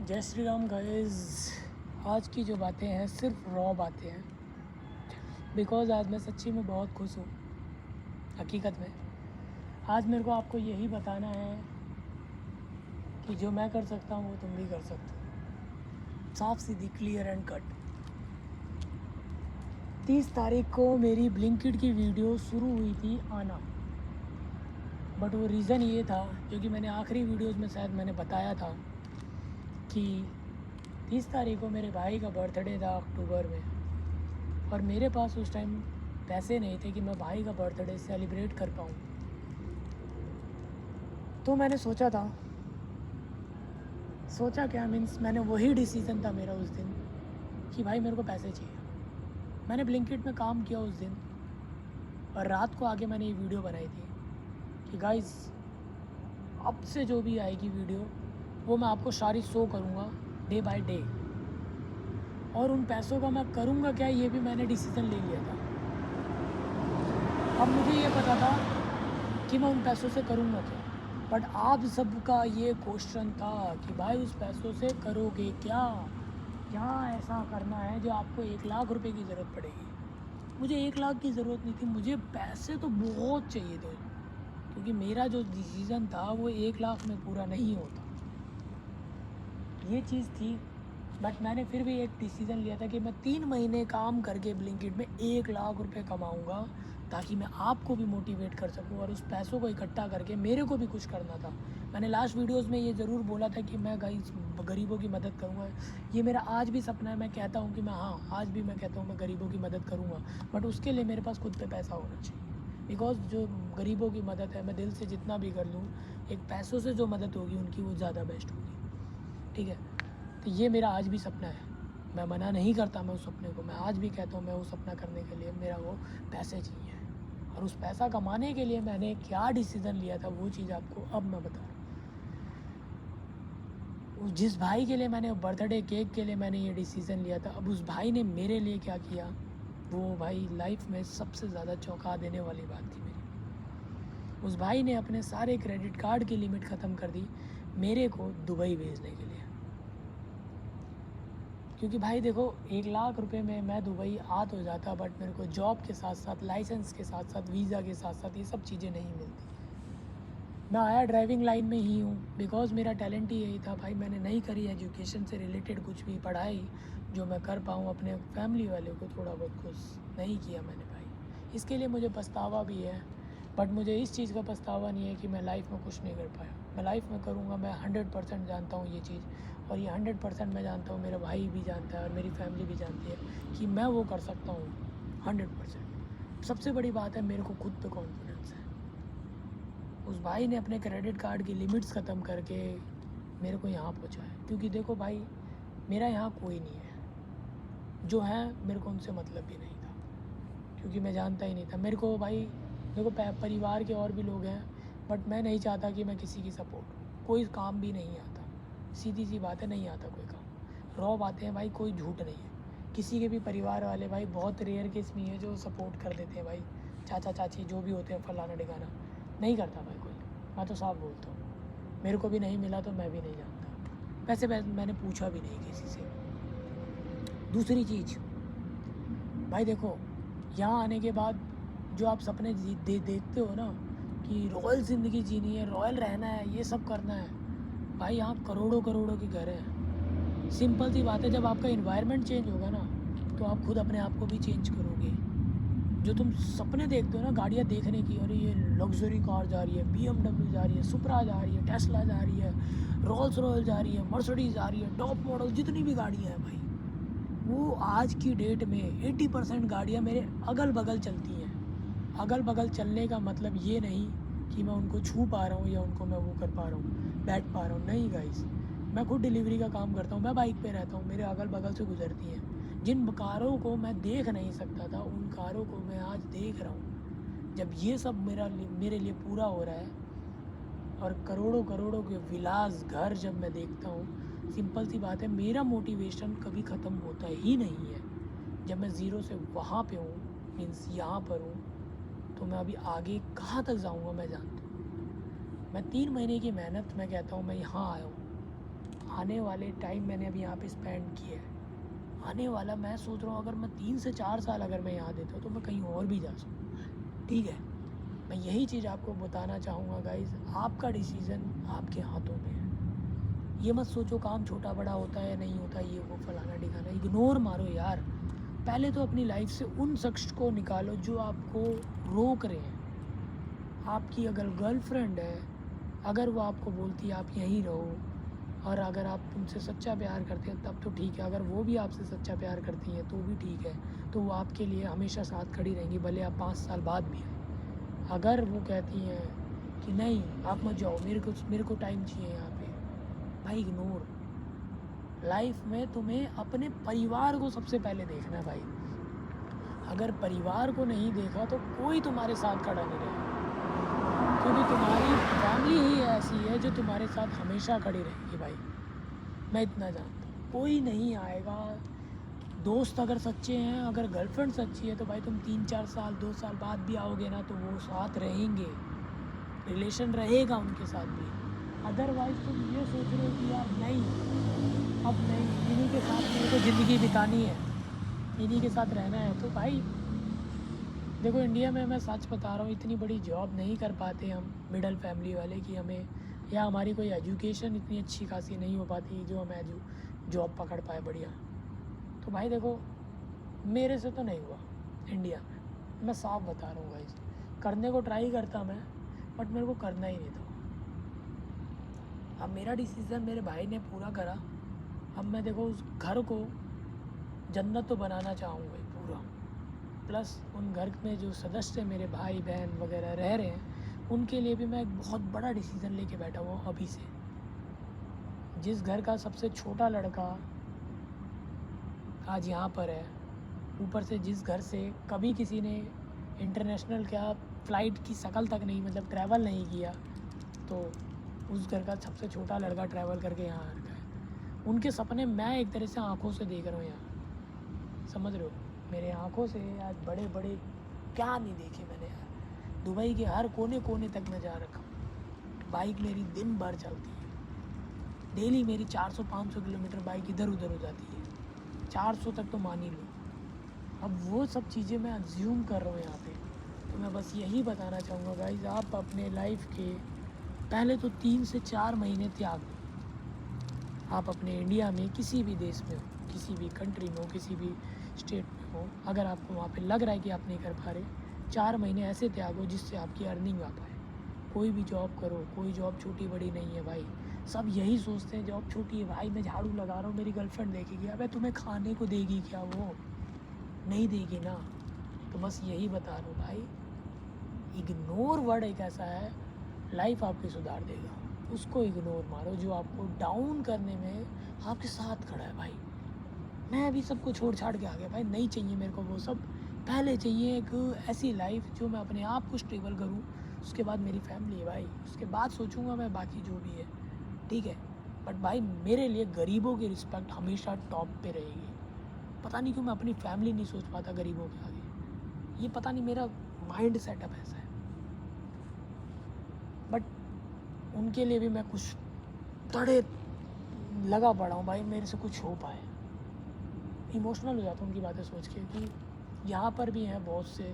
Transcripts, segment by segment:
जय श्री राम गाइस। आज की जो बातें हैं सिर्फ रॉ बातें हैं, बिकॉज़ आज मैं सच्ची में बहुत खुश हूँ। हकीकत में आज मेरे को आपको यही बताना है कि जो मैं कर सकता हूँ वो तुम भी कर सकते हो। साफ सीधी, क्लियर एंड कट। 30 तारीख को मेरी ब्लिंकिट की वीडियो शुरू हुई थी आना, बट वो रीज़न ये था, जो कि मैंने आखिरी वीडियोस में शायद मैंने बताया था कि 30 तारीख को मेरे भाई का बर्थडे था अक्टूबर में, और मेरे पास उस टाइम पैसे नहीं थे कि मैं भाई का बर्थडे सेलिब्रेट कर पाऊँ। तो मैंने सोचा क्या मीन्स मैंने वही डिसीज़न था मेरा उस दिन कि भाई मेरे को पैसे चाहिए। मैंने ब्लिंकिट में काम किया उस दिन, और रात को आके मैंने ये वीडियो बनाई थी कि गाइस अब से जो भी आएगी वीडियो वो मैं आपको सारी शो करूँगा डे बाय डे, और उन पैसों का मैं करूँगा क्या ये भी मैंने डिसीज़न ले लिया था। अब मुझे ये पता था कि मैं उन पैसों से करूँगा क्या, बट आप सबका ये क्वेश्चन था कि भाई उस पैसों से करोगे क्या, क्या ऐसा करना है जो आपको 1 लाख रुपए की ज़रूरत पड़ेगी। मुझे 1 लाख की ज़रूरत नहीं थी, मुझे पैसे तो बहुत चाहिए थे, क्योंकि मेरा जो डिसीज़न था वो 1 लाख में पूरा नहीं होता, ये चीज़ थी। बट मैंने फिर भी एक डिसीज़न लिया था कि मैं 3 महीने काम करके ब्लिंकिट में 1 लाख रुपए कमाऊँगा, ताकि मैं आपको भी मोटिवेट कर सकूँ और उस पैसों को इकट्ठा करके मेरे को भी कुछ करना था। मैंने लास्ट वीडियोज़ में ये ज़रूर बोला था कि मैं गाइस गरीबों की मदद करूँगा। ये मेरा आज भी सपना है। मैं कहता हूँ कि मैं आज भी मैं कहता हूँ मैं गरीबों की मदद करूँगा, बट उसके लिए मेरे पास खुद पे पैसा होना चाहिए। बिकॉज़ जो गरीबों की मदद है मैं दिल से जितना भी कर लूँ, एक पैसों से जो मदद होगी उनकी वो ज़्यादा बेस्ट होगी। ठीक है, तो ये मेरा आज भी सपना है। मैं मना नहीं करता मैं उस सपने को, मैं आज भी कहता हूँ मैं वो सपना करने के लिए मेरा वो पैसे चाहिए, और उस पैसा कमाने के लिए मैंने क्या डिसीज़न लिया था वो चीज़ आपको अब मैं बता रहा हूँ। जिस भाई के लिए मैंने बर्थडे केक के लिए मैंने ये डिसीज़न लिया था, अब उस भाई ने मेरे लिए क्या किया, वो भाई लाइफ में सबसे ज़्यादा चौंका देने वाली बात थी मेरी। उस भाई ने अपने सारे क्रेडिट कार्ड की लिमिट ख़त्म कर दी मेरे को दुबई भेजने के लिए। क्योंकि भाई देखो 1 लाख रुपए में मैं दुबई आ तो जाता, बट मेरे को जॉब के साथ साथ, लाइसेंस के साथ साथ, वीज़ा के साथ साथ ये सब चीज़ें नहीं मिलती। मैं आया ड्राइविंग लाइन में ही हूँ, बिकॉज़ मेरा टैलेंट ही यही था भाई। मैंने नहीं करी एजुकेशन से रिलेटेड कुछ भी पढ़ाई जो मैं कर पाऊँ अपने फैमिली वाले को थोड़ा बहुत खुश नहीं किया मैंने भाई। इसके लिए मुझे पछतावा भी है, बट मुझे इस चीज़ का पछतावा नहीं है कि मैं लाइफ में कुछ नहीं कर पाया। मैं लाइफ में करूँगा, मैं 100% जानता हूँ ये चीज़, और ये 100% मैं जानता हूँ, मेरा भाई भी जानता है और मेरी फैमिली भी जानती है कि मैं वो कर सकता हूँ 100%। सबसे बड़ी बात है मेरे को खुद पे कॉन्फिडेंस है। उस भाई ने अपने क्रेडिट कार्ड की लिमिट्स ख़त्म करके मेरे को यहाँ पहुँचाया, क्योंकि देखो भाई मेरा यहाँ कोई नहीं है, जो है मेरे को उनसे मतलब भी नहीं था, क्योंकि मैं जानता ही नहीं था। मेरे को परिवार के और भी लोग हैं, बट मैं नहीं चाहता कि मैं किसी की सपोर्ट, कोई काम भी नहीं आता, सीधी सी बात है, नहीं आता कोई काम। रॉ बातें हैं भाई, कोई झूठ नहीं है। किसी के भी परिवार वाले भाई बहुत रेयर केस में है जो सपोर्ट कर देते हैं भाई, चाचा चाची जो भी होते हैं, फलाना ढिकाना नहीं करता भाई कोई। मैं तो साफ बोलता हूँ, मेरे को भी नहीं मिला तो मैं भी नहीं जानता। वैसे मैंने पूछा भी नहीं किसी से। दूसरी चीज़ भाई देखो, यहाँ आने के बाद जो आप सपने देखते हो ना कि रॉयल ज़िंदगी जीनी है, रॉयल रहना है, ये सब करना है, भाई यहाँ करोड़ों करोड़ों के घर हैं। सिंपल सी बात है, जब आपका इन्वायरमेंट चेंज होगा ना तो आप खुद अपने आप को भी चेंज करोगे। जो तुम सपने देखते हो ना गाड़ियाँ देखने की, और ये लग्जरी कार जा रही है, BMW जा रही है, सुपरा जा रही है, टेस्ला जा रही है, रोल्स रॉयल जा रही है, मर्सिडीज जा रही है, टॉप मॉडल जितनी भी गाड़ियाँ हैं भाई, वो आज की डेट में 80% गाड़ियाँ मेरे अगल बगल चलती हैं। अगल बगल चलने का मतलब ये नहीं कि मैं उनको छू पा रहा हूँ या उनको मैं वो कर पा रहा हूँ, बैठ पा रहा हूँ, नहीं गाइस। मैं खुद डिलीवरी का काम करता हूँ, मैं बाइक पे रहता हूँ, मेरे अगल बगल से गुजरती हैं। जिन कारों को मैं देख नहीं सकता था उन कारों को मैं आज देख रहा हूँ। जब ये सब मेरे लिए पूरा हो रहा है, और करोड़ों करोड़ों के विलास घर जब मैं देखता हूँ, सिंपल सी बात है, मेरा मोटिवेशन कभी ख़त्म होता ही नहीं है। जब मैं ज़ीरो से वहाँ पे हूँ, मीन्स यहाँ पर हूँ, तो मैं अभी आगे कहाँ तक जाऊँगा मैं जानता हूँ। मैं 3 महीने की मेहनत, मैं कहता हूँ मैं यहाँ आया हूँ, आने वाले टाइम मैंने अभी यहाँ पे स्पेंड किया है, आने वाला मैं सोच रहा हूँ अगर मैं 3 से 4 साल अगर मैं यहाँ देता हूँ तो मैं कहीं और भी जा सकूँ, ठीक है। मैं यही चीज़ आपको बताना चाहूँगा गाइज़, आपका डिसीज़न आपके हाथों में है। ये मत सोचो काम छोटा बड़ा होता है नहीं होता, ये वो फलाना ढिकाना, इग्नोर मारो यार। पहले तो अपनी लाइफ से उन शख्स को निकालो जो आपको रोक रहे हैं। आपकी अगर गर्लफ्रेंड है, अगर वो आपको बोलती है आप यहीं रहो, और अगर आप उनसे सच्चा प्यार करते हैं तब तो ठीक है, अगर वो भी आपसे सच्चा प्यार करती हैं तो भी ठीक है, तो वो आपके लिए हमेशा साथ खड़ी रहेंगी, भले आप 5 साल बाद भी आए। अगर वो कहती हैं कि नहीं आप मत जाओ, मेरे को टाइम चाहिए यहाँ पे, भाई इग्नोर। लाइफ में तुम्हें अपने परिवार को सबसे पहले देखना है भाई। अगर परिवार को नहीं देखा तो कोई तुम्हारे साथ खड़ा नहीं रहेगा, क्योंकि तुम्हारी फैमिली ही ऐसी है जो तुम्हारे साथ हमेशा खड़ी रहेगी भाई। मैं इतना जानता हूँ, कोई नहीं आएगा। दोस्त अगर सच्चे हैं, अगर गर्लफ्रेंड सच्ची है तो भाई तुम 3-4 साल 2 साल बाद भी आओगे ना तो वो साथ रहेंगे, रिलेशन रहेगा उनके साथ भी। अदरवाइज़ तुम ये सोच रहे हो कि यार नहीं अब नहीं, इन्हीं के साथ मेरे को ज़िंदगी बितानी है, इन्हीं के साथ रहना है, तो भाई देखो इंडिया में मैं सच बता रहा हूँ इतनी बड़ी जॉब नहीं कर पाते हम मिडिल फैमिली वाले कि हमें, या हमारी कोई एजुकेशन इतनी अच्छी खासी नहीं हो पाती जो हम जॉब पकड़ पाए बढ़िया। तो भाई देखो मेरे से तो नहीं हुआ इंडिया में, मैं साफ बता रहा हूँ गाइस। करने को ट्राई करता मैं, बट मेरे को करना ही नहीं था। अब मेरा डिसीज़न मेरे भाई ने पूरा करा, अब मैं देखो उस घर को जन्नत तो बनाना चाहूँगा ही पूरा। प्लस उन घर में जो सदस्य मेरे भाई बहन वगैरह रह रहे हैं उनके लिए भी मैं एक बहुत बड़ा डिसीज़न लेके बैठा हुआ हूँ अभी से। जिस घर का सबसे छोटा लड़का आज यहाँ पर है, ऊपर से जिस घर से कभी किसी ने इंटरनेशनल क्या फ़्लाइट की शक्ल तक नहीं, मतलब ट्रैवल नहीं किया, तो उस घर का सबसे छोटा लड़का ट्रैवल करके यहाँ आ रखा है। उनके सपने मैं एक तरह से आँखों से देख रहा हूँ यार, समझ रहे हो, मेरे आँखों से आज बड़े बड़े क्या नहीं देखे मैंने यार। दुबई के हर कोने कोने तक मैं जा रखा हूँ। बाइक मेरी दिन भर चलती है, डेली मेरी 400-500 किलोमीटर बाइक इधर उधर हो जाती है, 400 तक तो मान ही लो। अब वो सब चीज़ें मैं अज्यूम कर रहा हूँ यहाँ पे। तो मैं बस यही बताना चाहूँगा गाइज, आप अपने लाइफ के पहले तो 3 से 4 महीने त्याग दो। आप अपने इंडिया में किसी भी देश में हो, किसी भी कंट्री में हो, किसी भी स्टेट में हो, अगर आपको वहाँ पे लग रहा है कि आप नहीं कर पा रहे, 4 महीने ऐसे त्यागो जिससे आपकी अर्निंग आ पाए। कोई भी जॉब करो, कोई जॉब छोटी बड़ी नहीं है भाई। सब यही सोचते हैं जॉब छोटी है भाई, मैं झाड़ू लगा रहा हूँ मेरी गर्लफ्रेंड देखेगी, अबे तुम्हें खाने को देगी क्या, वो नहीं देगी ना। तो बस यही बता रहा हूँ भाई, इग्नोर वर्ड एक ऐसा है लाइफ आपकी सुधार देगा, उसको इग्नोर मारो जो आपको डाउन करने में आपके साथ खड़ा है भाई। मैं अभी सबको छोड़ छाड़ के आ गया भाई, नहीं चाहिए मेरे को वो सब। पहले चाहिए एक ऐसी लाइफ जो मैं अपने आप को स्टेबल करूँ, उसके बाद मेरी फैमिली है भाई, उसके बाद सोचूंगा मैं बाकी जो भी है, ठीक है। बट भाई मेरे लिए गरीबों की रिस्पेक्ट हमेशा टॉप पे रहेगी। पता नहीं क्यों मैं अपनी फैमिली नहीं सोच पाता गरीबों के आगे, ये पता नहीं मेरा माइंड सेटअप ऐसा है। बट उनके लिए भी मैं कुछ बड़े लगा पड़ा हूँ भाई, मेरे से कुछ हो पाए। इमोशनल हो जाता हूँ उनकी बातें सोच के कि यहाँ पर भी हैं बहुत से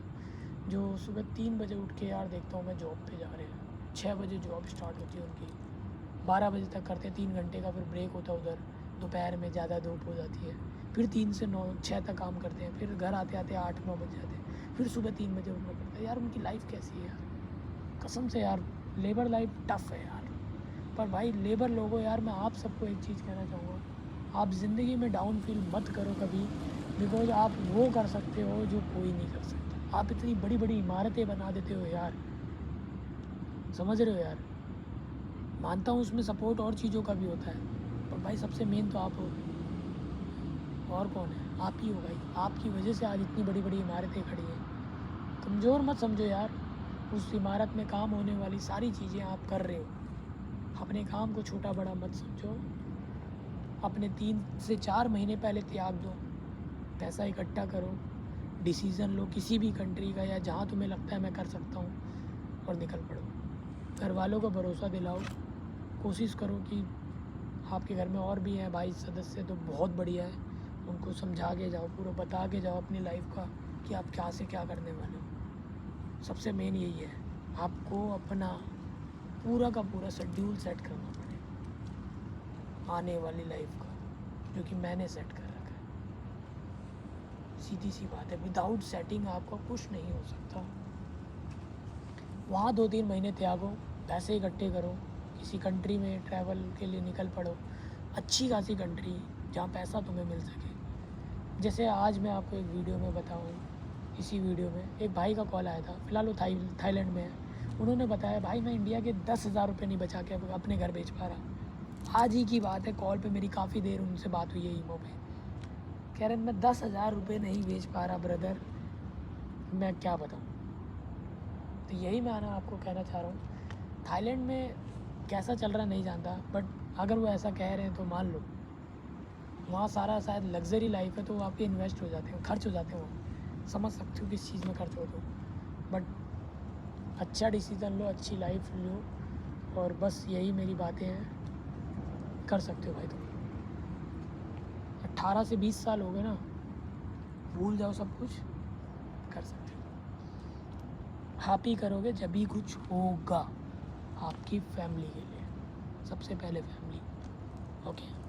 जो सुबह 3 बजे उठ के यार देखता हूँ मैं जॉब पे जा रहे हैं, 6 बजे जॉब स्टार्ट होती है उनकी, 12 बजे तक करते हैं, 3 घंटे का फिर ब्रेक होता है, उधर दोपहर में ज़्यादा धूप हो जाती है, फिर 3 से 6 तक काम करते हैं, फिर घर आते आते 8-9 बज जाते हैं, फिर सुबह 3 बजे उठना पड़ता है। यार उनकी लाइफ कैसी है यार, कसम से यार लेबर लाइफ टफ़ है यार। पर भाई लेबर लोगों यार, मैं आप सबको एक चीज़ कहना चाहूँगा, आप ज़िंदगी में डाउन फील मत करो कभी, बिकॉज आप वो कर सकते हो जो कोई नहीं कर सकता। आप इतनी बड़ी बड़ी इमारतें बना देते हो यार, समझ रहे हो यार, मानता हूँ उसमें सपोर्ट और चीज़ों का भी होता है, पर भाई सबसे मेन तो आप हो, और कौन है, आप ही हो भाई। आपकी वजह से आज इतनी बड़ी बड़ी इमारतें खड़ी हैं। कमज़ोर मत समझो यार, उस इमारत में काम होने वाली सारी चीज़ें आप कर रहे हो, अपने काम को छोटा बड़ा मत समझो। अपने 3 से 4 महीने पहले त्याग दो, पैसा इकट्ठा करो, डिसीज़न लो किसी भी कंट्री का या जहाँ तुम्हें लगता है मैं कर सकता हूँ, और निकल पड़ो। घर वालों को भरोसा दिलाओ, कोशिश करो कि आपके घर में और भी हैं भाई सदस्य तो बहुत बढ़िया है, उनको समझा के जाओ, पूरा बता के जाओ अपनी लाइफ का कि आप क्या से क्या करने वाले हो। सबसे मेन यही है, आपको अपना पूरा का पूरा शेड्यूल सेट करना पड़ेगा आने वाली लाइफ का, जो कि मैंने सेट कर रखा है। सीधी सी बात है, विदाउट सेटिंग आपका कुछ नहीं हो सकता। वहाँ 2-3 महीने त्यागो, पैसे इकट्ठे करो, किसी कंट्री में ट्रैवल के लिए निकल पड़ो, अच्छी खासी कंट्री जहाँ पैसा तुम्हें मिल सके। जैसे आज मैं आपको एक वीडियो में बताऊँ, इसी वीडियो में एक भाई का कॉल आया था, फ़िलहाल वो थाईलैंड में है। उन्होंने बताया भाई मैं इंडिया के 10,000 रुपये नहीं बचा के अपने घर बेच पा रहा। आज ही की बात है, कॉल पे मेरी काफ़ी देर उनसे बात हुई है ईमो पे। कह रहे मैं 10,000 रुपये नहीं बेच पा रहा ब्रदर, मैं क्या बताऊँ। तो यही मैं आपको कहना चाह रहा हूँ, थाईलैंड में कैसा चल रहा नहीं जानता, बट अगर वो ऐसा कह रहे हैं तो मान लो। वहाँ सारा शायद लग्जरी लाइफ है, तो वो आपके इन्वेस्ट हो जाते हैं, खर्च हो जाते हैं वहाँ। समझ सकते हो किस चीज़ में खर्च हो तो, बट अच्छा डिसीज़न लो, अच्छी लाइफ लो, और बस यही मेरी बातें हैं। कर सकते हो भाई तुम। 18 से 20 साल हो गए ना, भूल जाओ सब कुछ, कर सकते हो। हैप्पी करोगे जब भी कुछ होगा आपकी फैमिली के लिए, सबसे पहले फैमिली। ओके।